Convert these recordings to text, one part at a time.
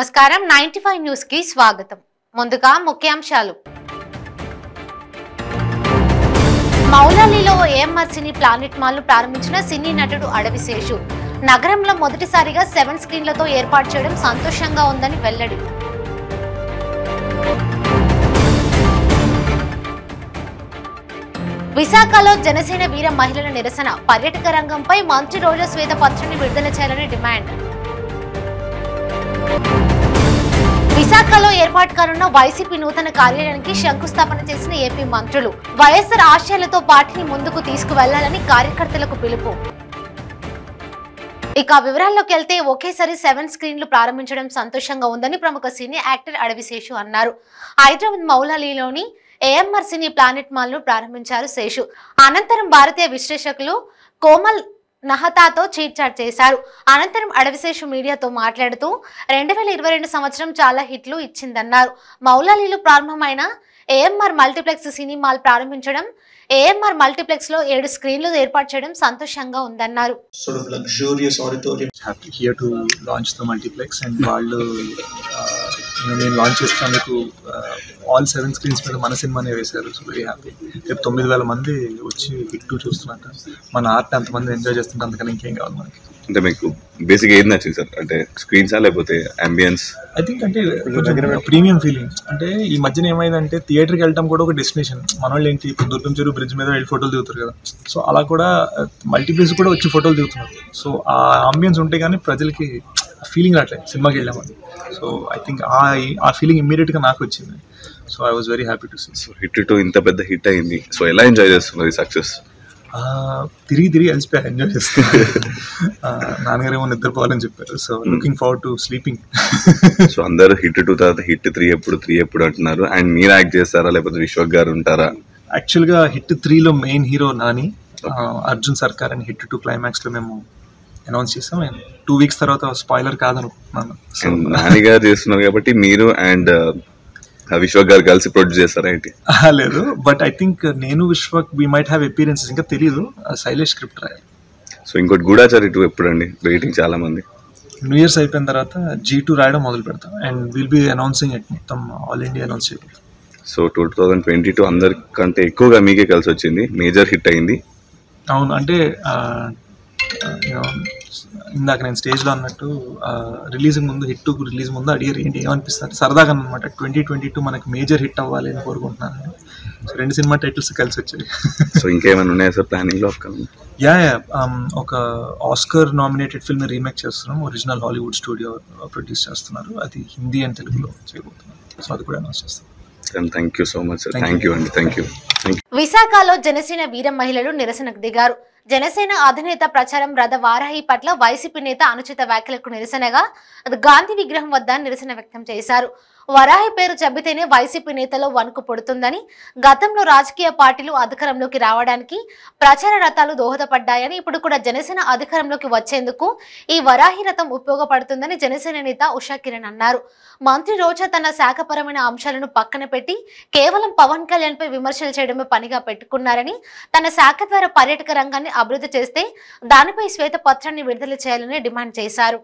నమస్కారం 95 న్యూస్ కి స్వాగతం. ముందుగా ముఖ్యాంశాలు. మౌలాలీలో ఏఎంఆర్ సినీ ప్లానెట్ మాల్ ను ప్రారంభించిన సినీ నటుడు అడవిశేషు. నగరంలో మొదటిసారిగా 7 స్క్రీన్లతో ఏర్పాటు చేయడం సంతోషంగా ఉందని వెల్లడి. విశాఖలో జనసేన వీర మహిళల నిరసన. పర్యాటక రంగంపై మంత్రి రోజా శ్వేతపత్రాన్ని విడుదల చేయాలని డిమాండ్. విశాఖలో ఏర్పాటు కానున్న వైసీపీ నూతన కార్యాలయానికి శంకుస్థాపన చేసిన ఏపీ మంత్రులు. వైఎస్ఆర్ ఆశయాలతో పార్టీని ముందుకు తీసుకువెళ్లాలని కార్యకర్తలకు పిలుపు. ఇక వివరాల్లోకి వెళ్తే ఒకేసారి 7 స్క్రీన్లు ప్రారంభించడం సంతోషంగా ఉందని ప్రముఖ సినీ యాక్టర్ అడవిశేషు అన్నారు. హైదరాబాద్ మౌలాలీలోని ఏఎంఆర్ సినీ ప్లానెట్ మాల్ ను ప్రారంభించారు శేషు. అనంతరం భారతీయ విశ్లేషకులు కోమల్ నహతాతో చీట్ చాట్ చేశారు. అనంతరం అడవిశేషు మీడియాతో మాట్లాడుతూ 2022 సంవత్సరం చాలా హిట్లు ఇచ్చిందన్నారు. మౌలాలీలో ప్రారంభమైన ఏఎంఆర్ మల్టీప్లెక్స్ సినీ మాల్ ప్రారంభించడం, ఏఎంఆర్ మల్టీప్లెక్స్ లో 7 స్క్రీన్లు ఏర్పాటు చేయడం సంతోషంగా ఉందన్నారు. Sort of luxurious auditorium. Happy here to launch the multiplex and వాళ్ళు నేను లాంచ్ చేస్తానికి ఆల్ 7 స్క్రీన్స్ మీద మన సినిమానే వేశారు. So very happy. రేపు 9,000 మంది వచ్చి హిట్ 2 చూస్తున్నట్టు మన ఆర్ట్ అంతమంది ఎంజాయ్ చేస్తుంటే అంతకన్నా ఇంకేం కావాలి మనకి. అంటే మీకు బేసిక్గా ఏది నచ్చింది సార్? అంటే స్క్రీన్సా లేకపోతే అంబియన్స్? ఐ థింక్ అంటే ప్రీమియం ఫీలింగ్. అంటే ఈ మధ్యన ఏమైందంటే థియేటర్కి వెళ్ళడం కూడా ఒక డెస్టినేషన్. మన వాళ్ళు ఏంటి ఇప్పుడు దుర్గం చెరువు బ్రిడ్జ్ మీద వెళ్ళి ఫోటోలు దిగుతారు కదా. సో అలా కూడా మల్టీప్లెక్స్ కూడా వచ్చి ఫోటోలు దిగుతున్నారు. సో ఆ అంబియన్స్ ఉంటే కానీ ప్రజలకి ఫీలింగ్ రావట్లేదు సినిమాకి వెళ్ళామని. సో ఐ థింక్ ఆ ఫీలింగ్ ఇమ్మీడియట్గా నాకు వచ్చింది. So I was very happy to see. So hit 2 ఇంత పెద్ద హిట్ అయింది. సో ఎలా ఎంజాయ్ చేస్తున్నారు సక్సెస్? తిరిగి ఎలిసిపోయారు, ఎంజాయ్ చేస్తారు. నాన్నగారేమో నిద్రపోవాలని చెప్పారు. So looking forward to sleeping. So అందరూ హిట్ 2 తర్వాత హిట్ 3 ఎప్పుడు అంటున్నారు. అండ్ మీరు యాక్ట్ చేస్తారా లేకపోతే విశ్వక్ గారు ఉంటారా? యాక్చువల్గా హిట్ 3లో మెయిన్ హీరో నాని, అర్జున్ సర్కార్ అని హిట్ 2 క్లైమాక్స్లో మేము అనౌన్స్ చేస్తాం. 2 వీక్స్ తర్వాత స్పాయిలర్ కాదనుకుంటున్నాను. నాని గారు చేస్తున్నారు కాబట్టి మీరు అండ్ విశ్వక్ గారు కలిసి ప్రొడ్యూస్ చేస్తారా ఏంటి? లేదు, బట్ ఐ థింక్ నేను Vishwak we might have appearances. ఇంకా తెలీదు, శైలేష్ స్క్రిప్ట్ రాయాలి. సో ఇంకోటి గూఢాచారి 2 ఎప్పుడండి? వెయిటింగ్ చాలా మంది. న్యూ ఇయర్స్ అయిపోయిన తర్వాత G2 రాయడం మొదలు పెడతాం and will be announcing it. మొత్తం ఆల్ ఇండియా అనౌన్స్ చేయబోతాం. సో 2022 అందరికంటే ఎక్కువగా మీకే కలిసి వచ్చింది, మేజర్ హిట్ అయింది. అవును, అంటే ఇందాక నేను స్టేజ్లో అన్నట్టు రిలీజింగ్ ముందు హిట్ 2 రిలీజ్ ముందు అడిగారు ఏంటి ఏమనిపిస్తారు సరదాగా అనమాట. 2022 మనకి మేజర్ హిట్ అవ్వాలి అని కోరుకుంటున్నాను. సో 2 సినిమా టైటిల్స్ కలిసి వచ్చాయి. సో ఇంకేమైనా ఉన్నాయా సార్ ప్లానింగ్లో? ఒక ఆస్కర్ నామినేటెడ్ ఫిల్మ్ రీమేక్ చేస్తున్నాం. ఒరిజినల్ హాలీవుడ్ స్టూడియో ప్రొడ్యూస్ చేస్తున్నారు. అది హిందీ అండ్ తెలుగులో చేయబోతున్నాం. సో అది కూడా అనౌన్స్ చేస్తాం. Thank you so much sir. Thank you అండి. Thank you. విశాఖలో జనసేన వీర మహిళలు నిరసనకు దిగారు. జనసేన అధినేత ప్రచారం రథ వారాహి పట్ల వైసీపీ నేత అనుచిత వ్యాఖ్యలకు నిరసనగా గాంధీ విగ్రహం వద్ద నిరసన వ్యక్తం చేశారు. వరాహి పేరు చెబితేనే వైసీపీ నేతలో వణుకు పుడుతుందని, గతంలో రాజకీయ పార్టీలు అధికారంలోకి రావడానికి ప్రచార రథాలు దోహదపడ్డాయని, ఇప్పుడు కూడా జనసేన అధికారంలోకి వచ్చేందుకు ఈ వరాహి రథం ఉపయోగపడుతుందని జనసేన నేత ఉషా కిరణ్ అన్నారు. మంత్రి రోజా తన శాఖపరమైన అంశాలను పక్కన పెట్టి కేవలం పవన్ కళ్యాణ్ పై విమర్శలు చేయడమే పనిగా పెట్టుకున్నారని, తన శాఖ ద్వారా పర్యాటక రంగాన్ని అభివృద్ధి చేస్తే దానిపై శ్వేతపత్రాన్ని విడుదల చేయాలని డిమాండ్ చేశారు.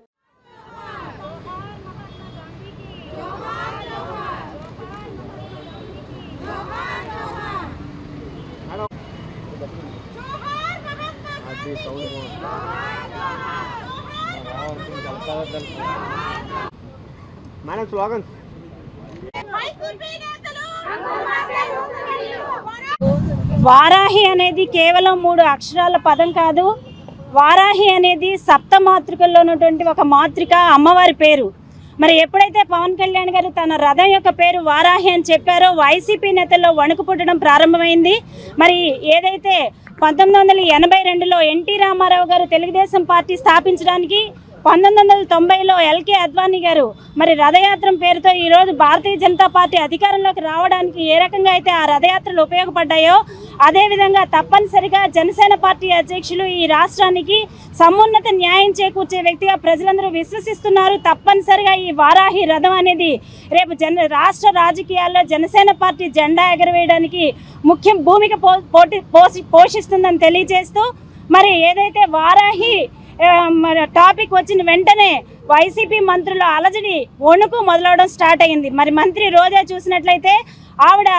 వారాహి అనేది కేవలం 3 అక్షరాల పదం కాదు. వారాహి అనేది సప్తమాతృకల్లో ఉన్నటువంటి ఒక మాతృక, అమ్మవారి పేరు. మరి ఎప్పుడైతే పవన్ కళ్యాణ్ గారు తన రథం యొక్క పేరు వారాహి అని చెప్పారో వైసీపీ నేతల్లో వణుకు పుట్టడం ప్రారంభమైంది. మరి ఏదైతే 1982లో ఎన్టీ రామారావు గారు తెలుగుదేశం పార్టీ స్థాపించడానికి 1990లో ఎల్కే అద్వానీ గారు మరి రథయాత్ర పేరుతో ఈరోజు భారతీయ జనతా పార్టీ అధికారంలోకి రావడానికి ఏ రకంగా అయితే ఆ రథయాత్రలు ఉపయోగపడ్డాయో అదేవిధంగా తప్పనిసరిగా జనసేన పార్టీ అధ్యక్షులు ఈ రాష్ట్రానికి సమున్నత న్యాయం చేకూర్చే వ్యక్తిగా ప్రజలందరూ విశ్వసిస్తున్నారు. తప్పనిసరిగా ఈ వారాహి రథం అనేది రేపు రాష్ట్ర రాజకీయాల్లో జనసేన పార్టీ జెండా ఎగరవేయడానికి ముఖ్య భూమిక పోషిస్తుందని తెలియజేస్తూ మరి ఏదైతే వారాహి టాపిక్ వచ్చిన వెంటనే వైసీపీ మంత్రుల అలజడి వణుకు మొదలవడం స్టార్ట్ అయింది. మరి మంత్రి రోజా చూసినట్లయితే ఆవిడ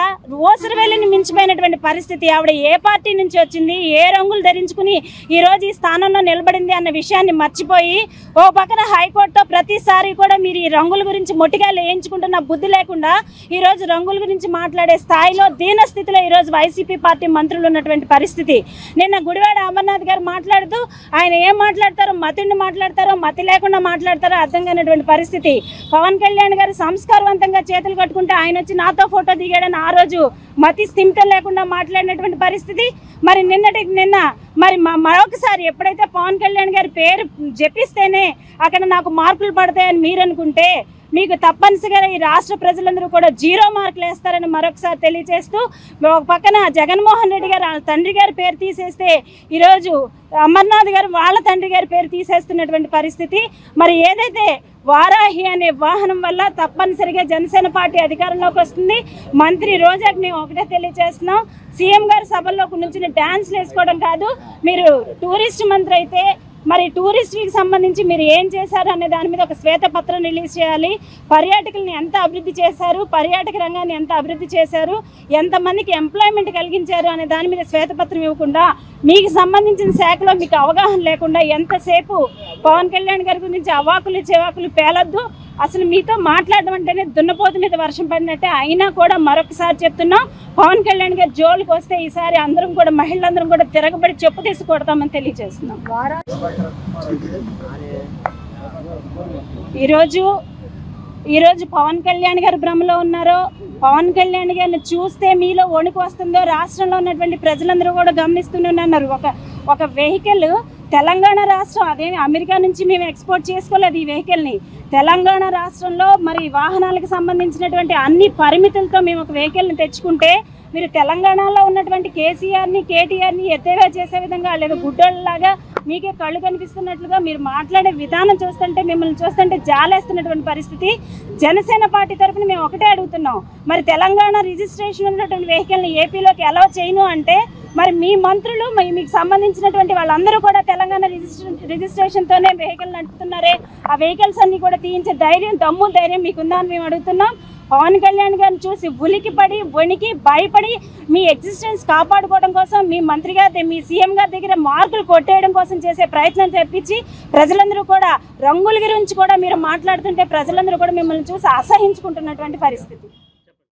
ఓసరవెల్లిని మించిపోయినటువంటి పరిస్థితి. ఆవిడ ఏ పార్టీ నుంచి వచ్చింది, ఏ రంగులు ధరించుకుని ఈరోజు ఈ స్థానంలో నిలబడింది అన్న విషయాన్ని మర్చిపోయి ఓ పక్కన హైకోర్టుతో ప్రతిసారి కూడా మీరు ఈ రంగుల గురించి మొట్టిగా వేయించుకుంటున్న బుద్ధి లేకుండా ఈరోజు రంగుల గురించి మాట్లాడే స్థాయిలో దీనస్థితిలో ఈరోజు వైసీపీ పార్టీ మంత్రులు ఉన్నటువంటి పరిస్థితి. నిన్న గుడివాడ అమర్నాథ్ గారు మాట్లాడుతూ ఆయన ఏం మాట్లాడతారో, మతిని మాట్లాడతారో మతి లేకుండా మాట్లాడతారో అర్థం కానిటువంటి పరిస్థితి. పవన్ కళ్యాణ్ గారు సంస్కారవంతంగా చేతులు కట్టుకుంటే ఆయన వచ్చి నాతో ఫోటో దిగాడని ఆ రోజు మతి స్థిమితం లేకుండా మాట్లాడినటువంటి పరిస్థితి. మరి నిన్న మరి మరొకసారి ఎప్పుడైతే పవన్ కళ్యాణ్ గారి పేరు జపిస్తేనే అక్కడ నాకు మార్కులు పడతాయని మీరు అనుకుంటే మీకు తప్పనిసరిగా ఈ రాష్ట్ర ప్రజలందరూ కూడా 0 మార్కులు వేస్తారని మరొకసారి తెలియజేస్తూ, ఒక పక్కన జగన్మోహన్ రెడ్డి గారు తండ్రి గారి పేరు తీసేస్తే ఈరోజు అమర్నాథ్ గారు వాళ్ళ తండ్రి గారి పేరు తీసేస్తున్నటువంటి పరిస్థితి. మరి ఏదైతే వారాహి అనే వాహనం వల్ల తప్పనిసరిగా జనసేన పార్టీ అధికారంలోకి వస్తుంది. మంత్రి రోజాకి మేము ఒకటే తెలియజేస్తున్నాం, సీఎం గారి సభల్లోకి నుంచి డాన్స్లు వేసుకోవడం కాదు, మీరు టూరిస్ట్ మంత్రి అయితే మరి టూరిస్టులకు సంబంధించి మీరు ఏం చేశారు అనే దాని మీద ఒక శ్వేతపత్రం రిలీజ్ చేయాలి. పర్యాటకులను ఎంత అభివృద్ధి చేశారు, పర్యాటక రంగాన్ని ఎంత అభివృద్ధి చేశారు, ఎంతమందికి ఎంప్లాయ్మెంట్ కలిగించారు అనే దాని మీద శ్వేతపత్రం ఇవ్వకుండా మీకు సంబంధించిన శాఖలో మీకు అవగాహన లేకుండా ఎంతసేపు పవన్ కళ్యాణ్ గారి గురించి అవాకులు చెవాకులు పేలొద్దు. అసలు మీతో మాట్లాడడం అంటేనే దున్నపోతు మీద వర్షం పడినట్టే. అయినా కూడా మరొకసారి చెప్తున్నాం, పవన్ కళ్యాణ్ గారి జోలికి వస్తే ఈసారి అందరం కూడా మహిళలందరం కూడా తిరగబడి చెప్పు తీసి కొడతామని తెలియజేస్తున్నాం. ఈరోజు పవన్ కళ్యాణ్ గారు భ్రమలో ఉన్నారో, పవన్ కళ్యాణ్ గారిని చూస్తే మీలో వణుకు వస్తుందో రాష్ట్రంలో ఉన్నటువంటి ప్రజలందరూ కూడా గమనిస్తూనే ఉన్నారు. ఒక వెహికల్ తెలంగాణ రాష్ట్రం, అదేమి అమెరికా నుంచి మేము ఎక్స్పోర్ట్ చేసుకోలేదు ఈ వెహికల్ని. తెలంగాణ రాష్ట్రంలో మరి వాహనాలకు సంబంధించినటువంటి అన్ని పరిమితులతో మేము ఒక వెహికల్ని తెచ్చుకుంటే మీరు తెలంగాణలో ఉన్నటువంటి కేసీఆర్ని కేటీఆర్ని ఎత్తేవా చేసే విధంగా లేదా గుడ్డోళ్ళలాగా మీకే కళ్ళు కనిపిస్తున్నట్లుగా మీరు మాట్లాడే విధానం చూస్తుంటే, మిమ్మల్ని చూస్తుంటే జాలేస్తున్నటువంటి పరిస్థితి. జనసేన పార్టీ తరఫున మేము ఒకటే అడుగుతున్నాం, మరి తెలంగాణ రిజిస్ట్రేషన్ ఉన్నటువంటి వెహికల్ని ఏపీలోకి అలౌ చేయను అంటే మరి మీ మంత్రులు మీకు సంబంధించినటువంటి వాళ్ళందరూ కూడా తెలంగాణ రిజిస్ట్రేషన్తోనే వెహికల్ నడుపుతున్నారే, ఆ వెహికల్స్ అన్ని కూడా తీయించే ధైర్యం ధైర్యం మీకుందా అని మేము అడుగుతున్నాం. పవన్ కళ్యాణ్ గారిని చూసి ఉలికిపడి వణికి భయపడి మీ ఎగ్జిస్టెన్స్ కాపాడుకోవడం కోసం మీ మంత్రి గారి మీ సీఎం గారి దగ్గర మార్కులు కొట్టేయడం కోసం చేసే ప్రయత్నం తెప్పించి ప్రజలందరూ కూడా రంగుల గురించి కూడా మీరు మాట్లాడుతుంటే ప్రజలందరూ కూడా మిమ్మల్ని చూసి అసహించుకుంటున్నటువంటి పరిస్థితి.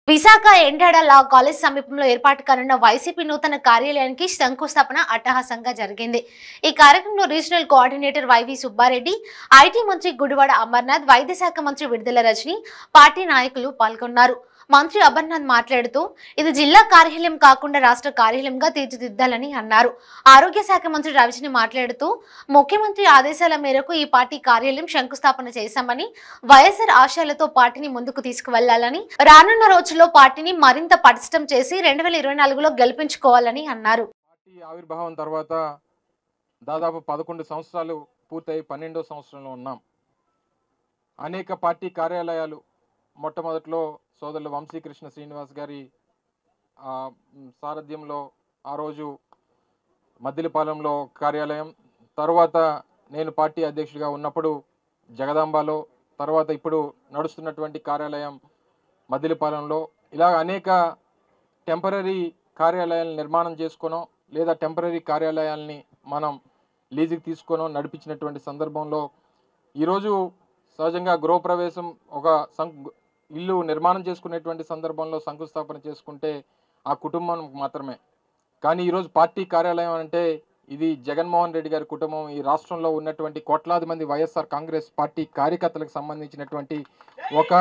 విశాఖ ఎండాడ లా కాలేజ్ సమీపంలో ఏర్పాటు కానున్న వైసీపీ నూతన కార్యాలయానికి శంకుస్థాపన అట్టహాసంగా జరిగింది. ఈ కార్యక్రమంలో regional coordinator Y V Subba Reddy, IT మంత్రి గుడివాడ అమర్నాథ్, వైద్య శాఖ మంత్రి విడుదల రజని, పార్టీ నాయకులు పాల్గొన్నారు. మంత్రి అమర్నాథ్ మాట్లాడుతూ ఇది జిల్లా కార్యాలయం కాకుండా రాష్ట్ర కార్యాలయంగా తీర్చిదిద్దాలని అన్నారు. ఆరోగ్య శాఖ మంత్రి రజని మాట్లాడుతూ ముఖ్యమంత్రి ఆదేశాల మేరకు ఈ పార్టీ కార్యాలయం శంకుస్థాపన చేశామని, వైఎస్ఆర్ ఆశయాలతో పార్టీని ముందుకు తీసుకువెళ్లాలని, రానున్న రోజుల్లో పార్టీని మరింత పటిష్టం చేసి 2024లో గెలిపించుకోవాలని అన్నారు. పార్టీ ఆవిర్భావం తర్వాత దాదాపు 11 సంవత్సరాలు పూర్తయి 12వ సంవత్సరంలో ఉన్నాం. అనేక పార్టీ కార్యాలయాలు మొట్టమొదట్లో సోదరులు వంశీకృష్ణ శ్రీనివాస్ గారి సారథ్యంలో ఆ రోజు మద్దిలపాలెంలో కార్యాలయం, తర్వాత నేను పార్టీ అధ్యక్షుడిగా ఉన్నప్పుడు జగదాంబలో, తర్వాత ఇప్పుడు నడుస్తున్నటువంటి కార్యాలయం మద్దిలపాలెంలో, ఇలా అనేక టెంపరీ కార్యాలయాలను నిర్మాణం చేసుకునో లేదా టెంపరీ కార్యాలయాల్ని మనం లీజుకి తీసుకునో నడిపించినటువంటి సందర్భంలో ఈరోజు సహజంగా గృహప్రవేశం ఒక ఇల్లు నిర్మాణం చేసుకునేటువంటి సందర్భంలో శంకుస్థాపన చేసుకుంటే ఆ కుటుంబం మాత్రమే. కానీ ఈరోజు పార్టీ కార్యాలయం అంటే ఇది జగన్మోహన్ రెడ్డి గారి కుటుంబం, ఈ రాష్ట్రంలో ఉన్నటువంటి కోట్లాది మంది వైఎస్ఆర్ కాంగ్రెస్ పార్టీ కార్యకర్తలకు సంబంధించినటువంటి ఒక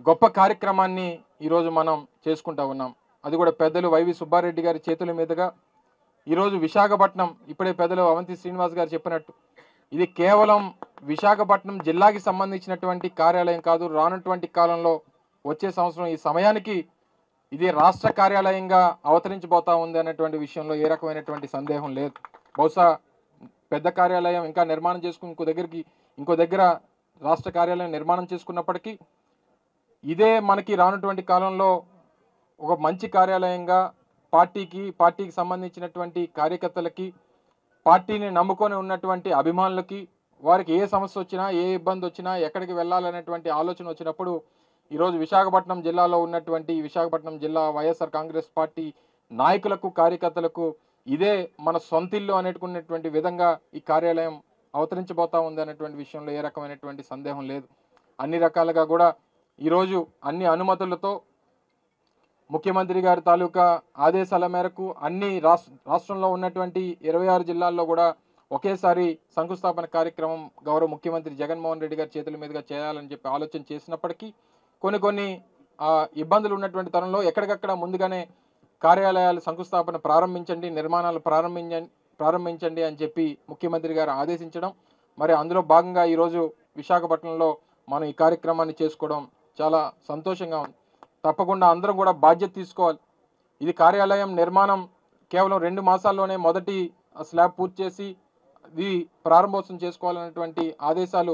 గొప్ప కార్యక్రమాన్ని ఈరోజు మనం చేసుకుంటా ఉన్నాం. అది కూడా పెద్దలు వైవి సుబ్బారెడ్డి గారి చేతుల మీదుగా ఈరోజు విశాఖపట్నం, ఇప్పుడే పెద్దలు అవంతి శ్రీనివాస్ గారు చెప్పినట్టు ఇది కేవలం విశాఖపట్నం జిల్లాకి సంబంధించినటువంటి కార్యాలయం కాదు, రానున్నటువంటి కాలంలో వచ్చే సంవత్సరం ఈ సమయానికి ఇది రాష్ట్ర కార్యాలయంగా అవతరించబోతా ఉంది అన్నటువంటి విషయంలో ఏ రకమైనటువంటి సందేహం లేదు. బహుశా పెద్ద కార్యాలయం ఇంకా నిర్మాణం చేసుకుని ఇంకో దగ్గర రాష్ట్ర కార్యాలయం నిర్మాణం చేసుకున్నప్పటికీ ఇదే మనకి రానున్నటువంటి కాలంలో ఒక మంచి కార్యాలయంగా పార్టీకి సంబంధించినటువంటి కార్యకర్తలకి పార్టీని నమ్ముకొని ఉన్నటువంటి అభిమానులకి వారికి ఏ సమస్య వచ్చినా ఏ ఇబ్బంది వచ్చినా ఎక్కడికి వెళ్ళాలనేటువంటి ఆలోచన వచ్చినప్పుడు ఈరోజు విశాఖపట్నం జిల్లాలో ఉన్నటువంటి విశాఖపట్నం జిల్లా వైఎస్ఆర్ కాంగ్రెస్ పార్టీ నాయకులకు కార్యకర్తలకు ఇదే మన సొంతిల్లు అనేటుకున్నటువంటి విధంగా ఈ కార్యాలయం అవతరించబోతా ఉంది అనేటువంటి విషయంలో ఏ రకమైనటువంటి సందేహం లేదు. అన్ని రకాలుగా కూడా ఈరోజు అన్ని అనుమతులతో ముఖ్యమంత్రి గారి తాలూకా ఆదేశాల మేరకు అన్ని రాష్ట్రంలో ఉన్నటువంటి 26 జిల్లాల్లో కూడా ఒకేసారి శంకుస్థాపన కార్యక్రమం గౌరవ ముఖ్యమంత్రి జగన్మోహన్ రెడ్డి గారి చేతుల మీదుగా చేయాలని చెప్పి ఆలోచన చేసినప్పటికీ కొన్ని ఇబ్బందులు ఉన్నటువంటి తరుణంలో ఎక్కడికక్కడ ముందుగానే కార్యాలయాలు శంకుస్థాపన ప్రారంభించండి, నిర్మాణాలు ప్రారంభించండి అని చెప్పి ముఖ్యమంత్రి గారు ఆదేశించడం, మరి అందులో భాగంగా ఈరోజు విశాఖపట్నంలో మనం ఈ కార్యక్రమాన్ని చేసుకోవడం చాలా సంతోషంగా ఉంది. తప్పకుండా అందరం కూడా బాధ్యత తీసుకోవాలి. ఇది కార్యాలయం నిర్మాణం కేవలం 2 మాసాల్లోనే మొదటి స్లాబ్ పూర్తి చేసి ఇది ప్రారంభోత్సవం చేసుకోవాలనేటువంటి ఆదేశాలు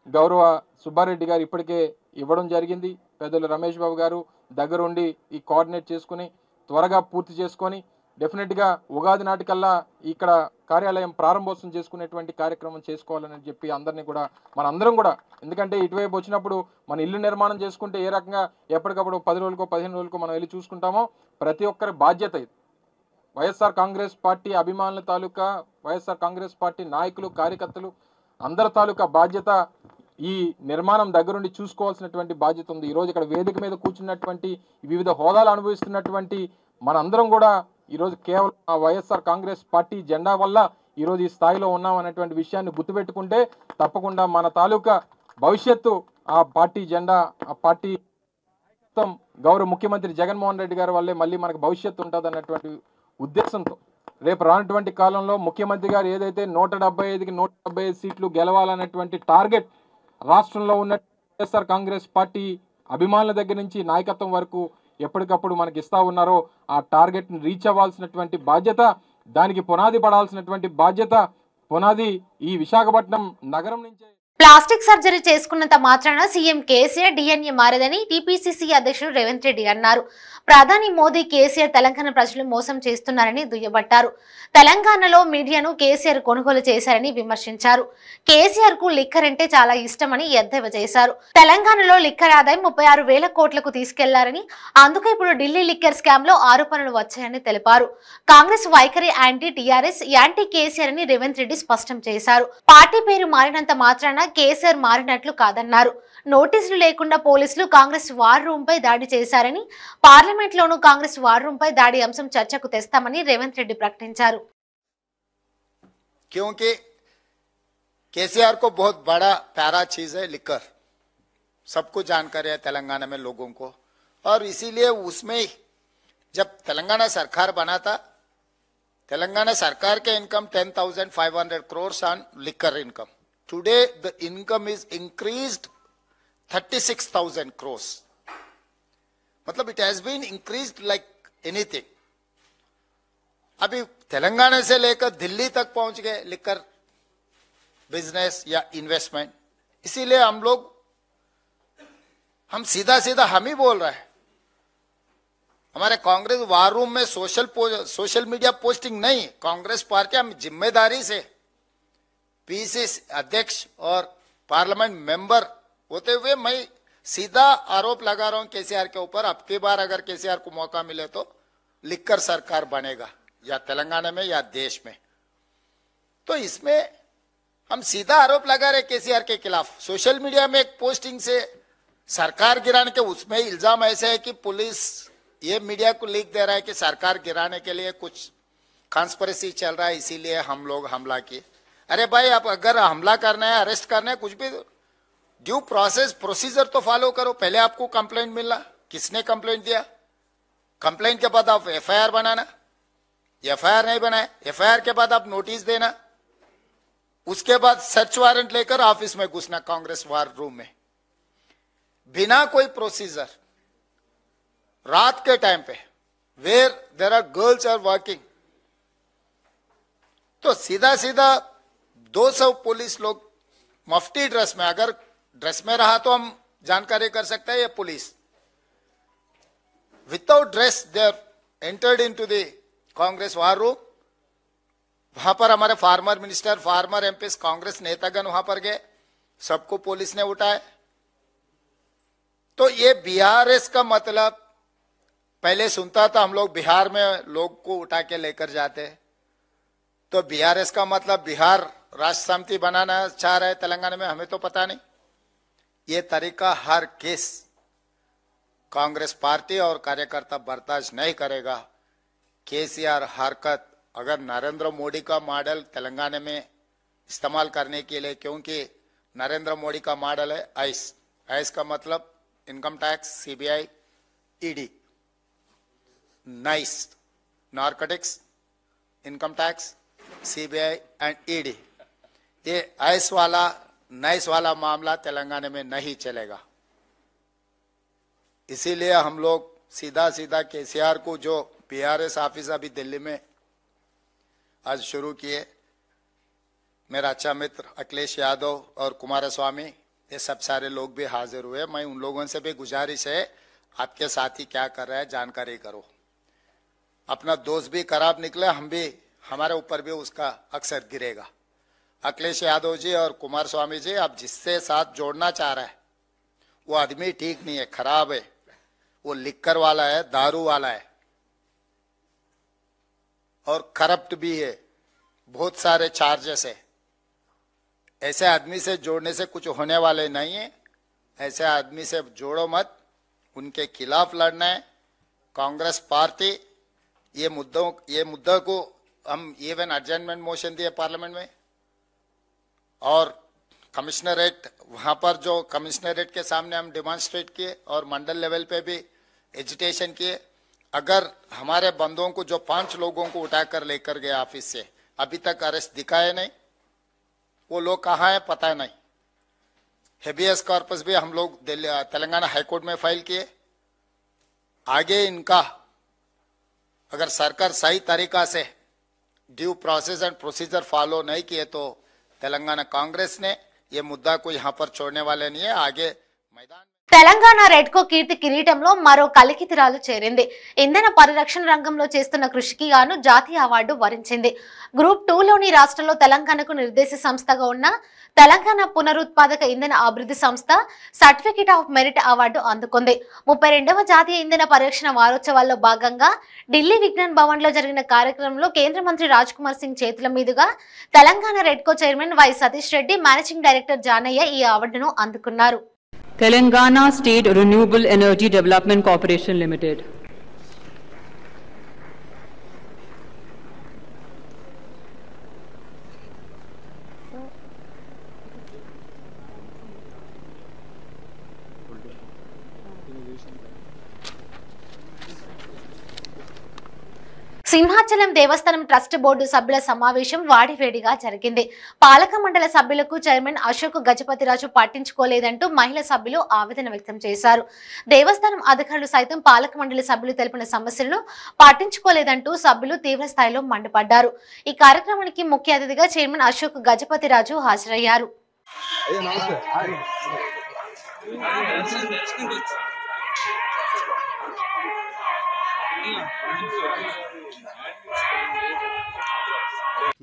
గౌరవ సుబ్బారెడ్డి గారు ఇప్పటికే ఇవ్వడం జరిగింది. పెద్దలు రమేష్ బాబు గారు దగ్గరుండి ఈ కోఆర్డినేట్ చేసుకుని త్వరగా పూర్తి చేసుకొని డెఫినెట్గా ఉగాది నాటికల్లా ఇక్కడ కార్యాలయం ప్రారంభోత్సవం చేసుకునేటువంటి కార్యక్రమం చేసుకోవాలని చెప్పి అందరినీ కూడా మనందరం కూడా, ఎందుకంటే ఇటువైపు వచ్చినప్పుడు మన ఇల్లు నిర్మాణం చేసుకుంటే ఏ రకంగా ఎప్పటికప్పుడు 10 రోజులకో 15 రోజులకో మనం వెళ్ళి చూసుకుంటామో ప్రతి ఒక్కరి బాధ్యత ఇది. వైఎస్ఆర్ కాంగ్రెస్ పార్టీ అభిమానుల తాలూకా, వైఎస్ఆర్ కాంగ్రెస్ పార్టీ నాయకులు కార్యకర్తలు అందరి తాలూకా బాధ్యత ఈ నిర్మాణం దగ్గరుండి చూసుకోవాల్సినటువంటి బాధ్యత ఉంది. ఈరోజు ఇక్కడ వేదిక మీద కూర్చున్నటువంటి వివిధ హోదాలు అనుభవిస్తున్నటువంటి మనందరం కూడా ఈరోజు కేవలం ఆ వైఎస్ఆర్ కాంగ్రెస్ పార్టీ జెండా వల్ల ఈరోజు ఈ స్థాయిలో ఉన్నాం అనేటువంటి విషయాన్ని గుర్తుపెట్టుకుంటే తప్పకుండా మన తాలూకా భవిష్యత్తు ఆ పార్టీ జెండా, ఆ పార్టీ గౌరవ ముఖ్యమంత్రి జగన్మోహన్ రెడ్డి గారి వల్లే మళ్ళీ మనకు భవిష్యత్తు ఉంటుంది అన్నటువంటి ఉద్దేశంతో రేపు రానటువంటి కాలంలో ముఖ్యమంత్రి గారు ఏదైతే 175కి 175 సీట్లు గెలవాలనేటువంటి టార్గెట్ రాష్ట్రంలో ఉన్న వైఎస్ఆర్ కాంగ్రెస్ పార్టీ అభిమానుల దగ్గర నుంచి నాయకత్వం వరకు ఎప్పటికప్పుడు మనకి ఇస్తా ఉన్నారో ఆ టార్గెట్ని రీచ్ అవ్వాల్సినటువంటి బాధ్యత, దానికి పునాది పడాల్సినటువంటి బాధ్యత, పునాది ఈ విశాఖపట్నం నగరం నుంచే. ప్లాస్టిక్ సర్జరీ చేసుకున్నంత మాత్రాన సీఎం కేసీఆర్ డిఎన్ఏ మారదని టీపీసీసీ అధ్యక్షుడు రేవంత్ రెడ్డి అన్నారు. ప్రధాని మోదీ కేసీఆర్ తెలంగాణ ప్రజలు మోసం చేస్తున్నారని దుయ్యబట్టారు. తెలంగాణలో మీడియాను కేసీఆర్ కొనుగోలు చేశారని విమర్శించారు. కేసీఆర్ కు లిక్కర్ అంటే చాలా ఇష్టమని ఎద్దేవా చేశారు. తెలంగాణలో లిక్కర్ ఆదాయం 36,000 కోట్లకు తీసుకెళ్లారని, అందుకు ఇప్పుడు ఢిల్లీ లిక్కర్ స్కామ్ లో ఆరోపణలు వచ్చాయని తెలిపారు. కాంగ్రెస్ వైఖరి యాంటీ టీఆర్ఎస్, యాంటీ కేసీఆర్ అని రేవంత్ రెడ్డి స్పష్టం చేశారు. పార్టీ పేరు మారినంత మాత్రాన కేసీఆర్ మారినట్లు కాదన్నారు. నోటీసులు లేకుండా పోలీసులు కాంగ్రెస్ వార్ రూమ్ పై దాడి చేశారని, పార్లమెంట్ లోనూ కాంగ్రెస్ వార్ రూమ్ పై దాడి అంశం చర్చకు తెస్తామని రేవంత్ రెడ్డి ప్రకటించారు. क्योंकि केसीआर को बहुत बड़ा प्यारा चीज है लिकर, सबको जानकारी है तेलंगाना में लोगों को, और इसीलिए उसमें जब तेलंगाना सरकार बना था, तेलंगाना सरकार के income 10,500 crores on liquor income. Today the income is increased 36,000 crores. मतलब it has been increased like anything. अभी तेलंगाना से लेकर दिल्ली तक पहुंच गए लिकर बिजनेस या इन्वेस्टमेंट. इसीलिए हम सीधा हम ही बोल रहे हैं. हमारे कांग्रेस वार रूम में सोशल मीडिया पोस्टिंग नहीं, कांग्रेस पार्टी हम जिम्मेदारी से पीसीसी अध्यक्ष और पार्लियामेंट मेंबर होते हुए मैं सीधा आरोप लगा रहा हूं केसीआर के ऊपर. अब की बार अगर केसीआर को मौका मिले तो लिकर सरकार बनेगा, या तेलंगाना में या देश में. तो इसमें हम सीधा आरोप लगा रहे केसीआर के खिलाफ. सोशल मीडिया में एक पोस्टिंग से सरकार गिराने के, उसमें इल्जाम ऐसे है कि पुलिस ये मीडिया को लीक दे रहा है कि सरकार गिराने के लिए कुछ कॉन्स्पिरेसी चल रहा है, इसीलिए हम लोग हमला किए. अरे भाई, आप अगर हमला करना है, अरेस्ट करना है, कुछ भी ड्यू प्रोसीजर तो फॉलो करो. पहले आपको कंप्लेंट मिलना, किसने कंप्लेंट दिया, कंप्लेंट के बाद आप एफआईआर बनाना, एफआईआर नहीं बनाए, एफआईआर के बाद आप नोटिस देना, उसके बाद सर्च वारंट लेकर ऑफिस में घुसना कांग्रेस वार रूम में बिना कोई प्रोसीजर, रात के टाइम पे where there are girls are working. तो सीधा 200 पुलिस लोग मफ्ती ड्रेस में, अगर ड्रेस में रहा तो हम जानकारी कर सकते हैं ये police. Without dress they are entered into the Congress war room वहां पर हमारे former minister, former MPs, Congress नेतागण वहां पर गए, सबको पुलिस ने उठाए। तो ये बीआरएस का मतलब, पहले सुनता था हम लोग बिहार में लोग को उठा के लेकर जाते, तो बीआरएस का मतलब बिहार राष्ट्र समिति बनाना चाह रहे तेलंगाना में, हमें तो पता नहीं। ये तरीका हर केस कांग्रेस पार्टी और कार्यकर्ता बर्दाश्त नहीं करेगा। केसीआर हरकत अगर नरेंद्र मोदी का मॉडल तेलंगाना में इस्तेमाल करने के लिए, क्योंकि नरेंद्र मोदी का मॉडल है आइस, आइस का मतलब income tax, CBI, ED, nice, narcotics, income tax, CBI and ED. ये आइस वाला नाइस वाला मामला तेलंगाना में नहीं चलेगा। इसीलिए हम लोग सीधा सीधा केसीआर को, जो बीआरएस ऑफिस अभी दिल्ली में आज शुरू किए, मेरा अच्छा मित्र अखिलेश यादव और कुमारस्वामी, ये सब सारे लोग भी हाजिर हुए। मैं उन लोगों से भी गुजारिश है, आपके साथी क्या कर रहे हैं जानकारी करो। अपना दोस्त भी खराब निकले, हम भी, हमारे ऊपर भी उसका अक्सर गिरेगा। अखिलेश यादव जी और कुमारस्वामी जी, आप जिससे साथ जोड़ना चाह रहे हैं वो आदमी ठीक नहीं है, खराब है, वो लिक्कर वाला है, दारू वाला है और करप्ट भी है, बहुत सारे चार्जेस है। ऐसे आदमी से जोड़ने से कुछ होने वाले नहीं है। ऐसे आदमी से जोड़ो मत, उनके खिलाफ लड़ना है। कांग्रेस पार्टी ये मुद्दा को हम इवन एडजर्नमेंट मोशन दिए पार्लियामेंट में, और कमिश्नरेट, वहां पर जो कमिश्नरेट के सामने हम डिमॉन्स्ट्रेट किए और मंडल लेवल पे भी एजिटेशन किए। अगर हमारे बंदों को, जो 5 लोगों को उठाकर लेकर गए ऑफिस से, अभी तक अरेस्ट दिखाए नहीं, वो लोग कहाँ हैं पता नहीं। हेबियस कॉर्पस भी हम लोग तेलंगाना हाईकोर्ट में फाइल किए। आगे इनका अगर सरकार सही तरीका से due process and procedure follow नहीं किए तो तेलंगाना कांग्रेस ने ये मुद्दा को यहाँ पर छोड़ने वाले नहीं है। आगे मैदान తెలంగాణ రెడ్కో కీర్తి కిరీటంలో మరో కలికితురాలు చేరింది. ఇంధన పరిరక్షణ రంగంలో చేస్తున్న కృషికి గాను జాతీయ అవార్డు వరించింది. గ్రూప్ 2లోని రాష్ట్రంలో తెలంగాణకు నిర్దేశ సంస్థగా ఉన్న తెలంగాణ పునరుత్పాదక ఇంధన అభివృద్ధి సంస్థ సర్టిఫికేట్ ఆఫ్ మెరిట్ అవార్డు అందుకుంది. 32వ జాతీయ ఇంధన పరిరక్షణ వారోత్సవాల్లో భాగంగా ఢిల్లీ విజ్ఞాన్ భవన్ లో జరిగిన కార్యక్రమంలో కేంద్ర మంత్రి రాజ్ కుమార్ సింగ్ చేతుల మీదుగా Telangana REDCO chairman Y Satish Reddy, managing director Janaiah ఈ అవార్డును అందుకున్నారు. Telangana State Renewable Energy Development Corporation Limited. Simhachalam దేవస్థానం ట్రస్ట్ బోర్డు సభ్యుల సమావేశం వాడివేడిగా జరిగింది. పాలక మండలి సభ్యులకు చైర్మన్ అశోక్ గజపతిరాజు పట్టించుకోలేదంటూ మహిళా సభ్యులు ఆవేదన వ్యక్తం చేశారు. దేవస్థానం అధికారులు సైతం పాలక మండలి సభ్యులు తెలిపిన సమస్యలను పట్టించుకోలేదంటూ సభ్యులు తీవ్ర స్థాయిలో మండిపడ్డారు. ఈ కార్యక్రమానికి ముఖ్య అతిథిగా చైర్మన్ అశోక్ గజపతిరాజు హాజరయ్యారు.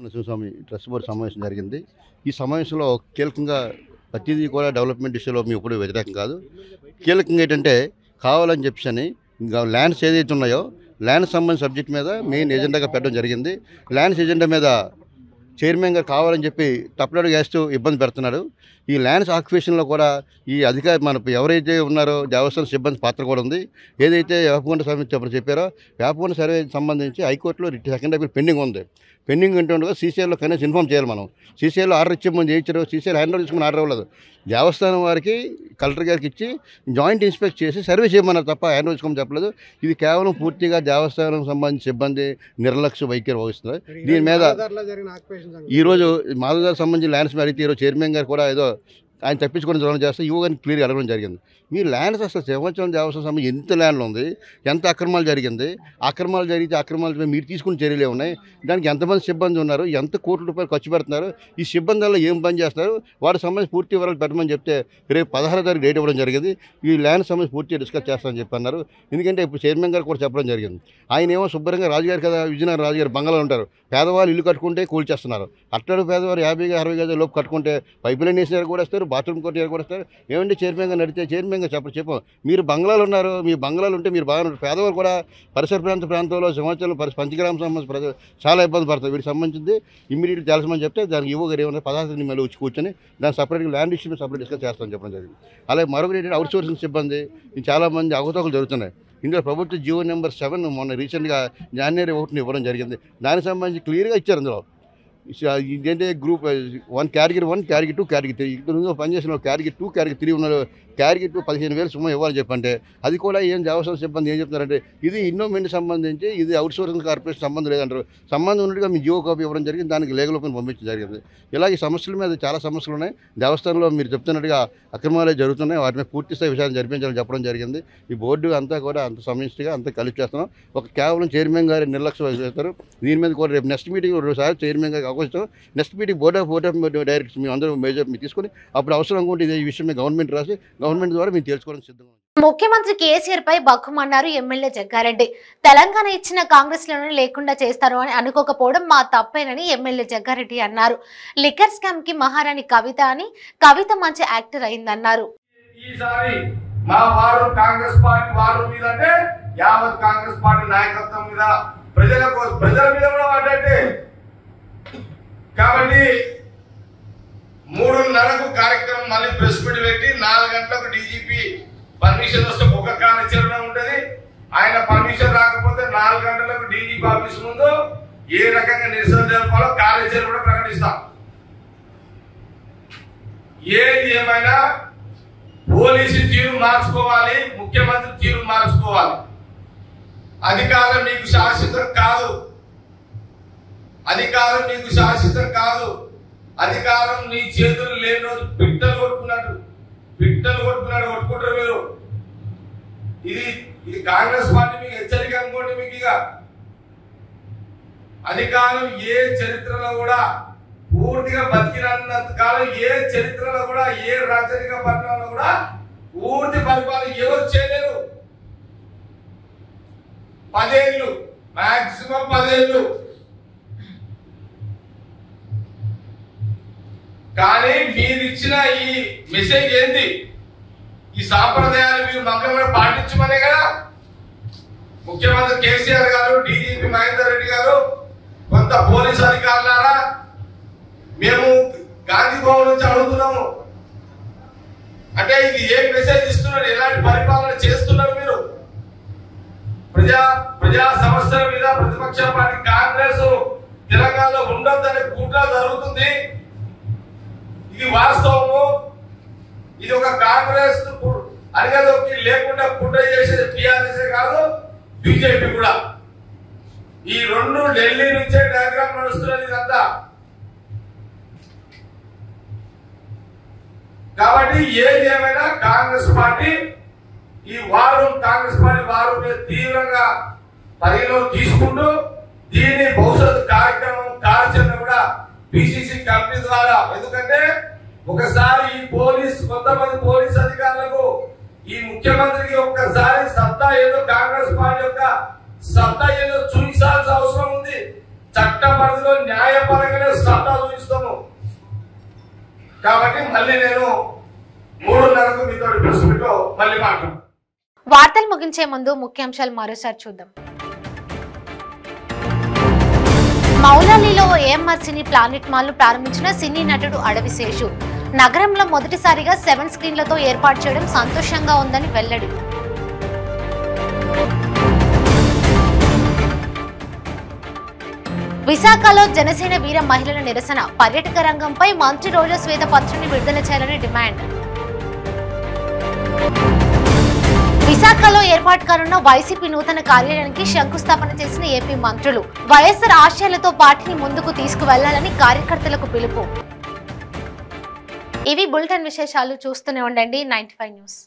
నరసింహస్వామి ట్రస్ట్ బోర్డు సమావేశం జరిగింది. ఈ సమావేశంలో కీలకంగా ప్రతిదీ కూడా డెవలప్మెంట్ ఇష్యూలో మేము ఎప్పుడు వ్యతిరేకం కాదు. కీలకంగా ఏంటంటే కావాలని చెప్పని ల్యాండ్స్ ఏదైతే ఉన్నాయో ల్యాండ్ సంబంధించిన సబ్జెక్ట్ మీద మెయిన్ ఎజెండాగా పెట్టడం జరిగింది. ల్యాండ్స్ ఎజెండా మీద చైర్మన్ గారు కావాలని చెప్పి తప్పుడడుగు వేస్తూ ఇబ్బంది పెడుతున్నారు. ఈ ల్యాండ్స్ ఆక్యుపేషన్లో కూడా ఈ మన ఎవరైతే ఉన్నారో దేవస్థానం సిబ్బంది పాత్ర కూడా ఉంది. ఏదైతే వేపకొండ సమితి అప్పుడు చెప్పారో వేపకొండ సర్వే సంబంధించి హైకోర్టులో సెకండ్ అపీల్ పెండింగ్ ఉంది. పెండింగ్ ఉంటుండగా సీసీఐలో కనీసం ఇన్ఫామ్ చేయాలి. మనం సీసీఐలో ఆర్డర్ ఇచ్చే ముందు చేయించారు, సీసీఐలో హ్యాండ్ ఓవర్ చేసుకుని ఆర్డర్ ఇవ్వలేదు. దేవస్థానం వారికి కలెక్టర్ గారికి ఇచ్చి జాయింట్ ఇన్స్పెక్ట్ చేసి సర్వే చేయమన్నారు తప్ప హ్యాండ్ ఓవర్ చేసుకోమని చెప్పలేదు. ఇది కేవలం పూర్తిగా దేవస్థానం సంబంధించి సిబ్బంది నిర్లక్ష్య వైఖరి వహిస్తున్నారు. దీని మీద ఈరోజు మాధవదారు సంబంధించి ల్యాండ్స్ మీద అడిగితే ఈరోజు చైర్మన్ గారు కూడా ఏదో ఆయన తప్పించుకొని దూరం చేస్తే యువగాని క్లియర్గా అడగడం జరిగింది. మీరు ల్యాండ్స్ అసలు సంవత్సరం దేవస్థానం సమయం ఎంత ల్యాండ్లు ఉంది, ఎంత అక్రమాలు జరిగింది, అక్రమాలు జరిగితే అక్రమాలు మీరు తీసుకున్న చర్యలు ఉన్నాయి, దానికి ఎంతమంది సిబ్బంది ఉన్నారు, ఎంత కోట్ల రూపాయలు ఖర్చు పెడుతున్నారు, ఈ సిబ్బందిలో ఏం పని చేస్తారు, వాటి సంబంధించి పూర్తి వివరాలు పెట్టమని చెప్తే రేపు 16వ తారీఖు డేట్ ఇవ్వడం జరిగింది. ఈ ల్యాండ్ సంబంధించి పూర్తిగా డిస్కస్ చేస్తామని చెప్పి అన్నారు. ఎందుకంటే ఇప్పుడు చైర్మన్ గారు కూడా చెప్పడం జరిగింది. ఆయన ఏమో శుభ్రంగా రాజుగారు కదా, విజయనగరం రాజుగారు బంగాళాలు ఉంటారు, పేదవాళ్ళు ఇల్లు కట్టుకుంటే కూల్చేస్తున్నారు. అట్టడు పేదవారు 50-60 గజాల లోపు కట్టుకుంటే పైపు లైన్ వేసినారు కూడా వస్తారు, బాత్రూమ్ కొట్టినారు కూడా వస్తారు. ఏమంటే చైర్మన్ గారు నడితే చైర్మన్ గారు చెప్పం మీరు బంగ్లాలు ఉన్నారు, మీ బంగ్లాలు ఉంటే మీరు బాగా పేదవాళ్ళు కూడా పరిసర ప్రాంతంలో సంవత్సరం పంచగ్రామ సంబంధించి ప్రజలు చాలా ఇబ్బంది పడతారు. వీటికి సంబంధించి ఇమ్మీడియట్ తెలుసమని చెప్తే దానికి యువ గారు ఏమన్నా 16 మళ్ళీ వచ్చి కూర్చొని దాన్ని సపరేట్గా ల్యాండ్ ఇష్యూ సపరేట్ డిస్కస్ చేస్తామని చెప్పడం జరిగింది. అలాగే మరొకటి ఏంటంటే అవుట్ సోర్సింగ్ సిబ్బంది చాలామంది అవకతవకలు జరుగుతున్నాయి. ఇందులో ప్రభుత్వ జీవో నెంబర్ 7 మొన్న రీసెంట్గా జనవరి 1 ఇవ్వడం జరిగింది. దానికి సంబంధించి క్లియర్గా ఇచ్చారు. అందులో ఇదేంటే గ్రూప్ 1 కేటగిరీ 1 కేటగిరీ 2 కేటగిరీ 3 ఇక్కడ పనిచేసిన కేటగిరీ 2 కేటగిరీ 3 ఉన్న కేటగిరీ 2 15,000 సుమా ఇవ్వాలని చెప్పంటే అది కూడా ఏం దేవస్థానం సిబ్బంది ఏం చెప్తున్నారంటే ఇది ఇన్నోమెంట్ సంబంధించి ఇది అవుట్ సోర్సింగ్ కార్పొరేషన్ సంబంధం లేదంటారు. సంబంధం ఉన్నట్టుగా మీ జీవో కాపీ ఇవ్వడం జరిగింది, దానికి లీగల్ ఓపెన్ పంపించడం జరిగింది. ఇలా ఈ సమస్యల మీద చాలా సమస్యలు ఉన్నాయి. దేవస్థానంలో మీరు చెప్తున్నట్టుగా అక్రమాలే జరుగుతున్నాయి, వాటి మీద పూర్తి స్థాయి విషయాన్ని జరిపించాలని చెప్పడం జరిగింది. ఈ బోర్డు అంతా కూడా అంత సమిష్టిగా అంతా కలిపి చేస్తున్నాం. ఒక కేవలం చైర్మన్ గారి నిర్లక్ష్యం చేస్తారు. దీని మీద కూడా రేపు నెక్స్ట్ మీటింగ్ 2 సార్లు చైర్మన్ గారికి అవకాశం, next meeting board of directors మేము అందరూ మేజర్ మీరు తీసుకుని అప్పుడు అవసరం అనుకుంటే ఇదే ఈ విషయం గవర్నమెంట్ రాసి గవర్నమెంట్ ద్వారా మేము తెలుసుకోవడం సిద్ధంగా. ముఖ్యమంత్రి కేసీఆర్ పై బక్కుమన్నారు ఎమ్మెల్యే జగ్గారెడ్డి. తెలంగాణ ఇచ్చిన కాంగ్రెస్ లోనే లేకుండా చేస్తారు అని అనుకోకపోవడం మా తప్పేనని ఎమ్మెల్యే జగ్గారెడ్డి అన్నారు. లిక్కర్ స్కామ్ కి మహారాణి కవిత అని, కవిత మంచి యాక్టర్ అయిందన్నారు. ఈసారి మా వారు కాంగ్రెస్ పార్టీ వారు మీద అంటే యావత్ కాంగ్రెస్ పార్టీ నాయకత్వం మీద ప్రజల మీద కూడా పడ్డట్టే. కాబట్టి 3:30కు కార్యక్రమం మళ్ళీ ప్రెస్ మీట్ పెట్టి 4 గంటలకు డీజీపీ పర్మిషన్ వస్తే ఒక కార్యాచరణ ఉంటుంది. ఆయన పర్మిషన్ రాకపోతే 4 గంటలకు డీజీపీ ఆఫీస్ ముందు ఏ రకంగా నిరసన జరపాలో కార్యాచరణ కూడా ప్రకటిస్తాం. ఏది ఏమైనా పోలీసు తీరు మార్చుకోవాలి, ముఖ్యమంత్రి తీరు మార్చుకోవాలి. అధికారం మీకు శాశ్వతం కాదు, అధికారం నీకు శాశ్వతం కాదు. అధికారం నీ చేతులు లేని రోజు పిట్టలు కొట్టుకున్నాడు కొట్టుకుంటారు మీరు. ఇది కాంగ్రెస్ పార్టీ మీకు హెచ్చరిక అనుకోండి. మీకు ఇక అధికారం ఏ చరిత్రలో కూడా పూర్తిగా బతికినంత కాలం ఏ చరిత్రలో కూడా ఏ రాజరిక పరిపాలన కూడా పూర్తి పరిపాలన ఎవరు చేయలేరు. 10 ఏళ్ళు మాక్సిమం 10 ఏళ్ళు. కానీ మీరు ఇచ్చిన ఈ మెసేజ్ ఏంటి? ఈ సాంప్రదాయాలు మీరు మమ్మల్ని కూడా పాటించమనే కదా ముఖ్యమంత్రి కేసీఆర్ గారు, డీజీపీ మహేందర్ రెడ్డి గారు, కొంత పోలీసు అధికారులారా మేము గాంధీ భవన్ నుంచి అడుగుతున్నాము. అంటే ఇది ఏ మెసేజ్ ఇస్తున్నారు, ఎలాంటి పరిపాలన చేస్తున్నారు మీరు? ప్రజా సమస్యల మీద ప్రతిపక్ష పార్టీ కాంగ్రెస్ తెలంగాణలో ఉండొద్దనే కుట్ర జరుగుతుంది. ఇది వాస్తవము. ఇది ఒక కాంగ్రెస్ అడిగదొక్కి లేకుండా కుట్ర చేసేది టీఆర్ఎస్ కాదు, బీజేపీ కూడా. ఈ 2 ఢిల్లీ నుంచే డయాగ్రామ్ నడుస్తున్నది ఇదంతా. కాబట్టి ఏది ఏమైనా కాంగ్రెస్ పార్టీ ఈ కాంగ్రెస్ పార్టీ వారు తీవ్రంగా పరిగణలో తీసుకుంటూ దీని భవిష్యత్తు కార్యాచరణ కూడా పిసిసి కమిటీ ద్వారా, ఎందుకంటే ఒకసారి ఈ కొంతమంది పోలీస్ అధికారులకు ఈ ముఖ్యమంత్రికి ఒక్కసారి సత్తా ఏదో కాంగ్రెస్ పార్టీ యొక్క సత్తా ఏదో చూపించాల్సిన అవసరం ఉంది. చట్ట పరిధిలో న్యాయపరంగానే సత్తా చూపిస్తాము. కాబట్టి మళ్ళీ నేను 3:30కు మీతో ప్రెస్ మీట్ లో మళ్ళీ మాట్లాడతాను. వార్తలు ముగించే ముందు ముఖ్యాంశాలు మరోసారి చూద్దాం. మౌలాలీలో ఏఎంఆర్ సినీ ప్లానెట్ మాల్ ప్రారంభించిన సినీ నటుడు అడవిశేషు. నగరంలో మొదటిసారిగా 7 స్క్రీన్లతో ఏర్పాటు చేయడం సంతోషంగా ఉందని వెల్లడి. విశాఖలో జనసేన వీర మహిళల నిరసన. పర్యాటక రంగంపై మంత్రి రోజా శ్వేతపత్రాన్ని విడుదల చేయాలని డిమాండ్. విశాఖలో ఏర్పాటు కానున్న వైసీపీ నూతన కార్యాలయానికి శంకుస్థాపన చేసిన ఏపీ మంత్రులు. వైఎస్ఆర్ ఆశయాలతో పార్టీని ముందుకు తీసుకువెళ్లాలని కార్యకర్తలకు పిలుపు. ఇవి బులెటిన్ విశేషాలు. చూస్తూనే ఉండండి 95 న్యూస్.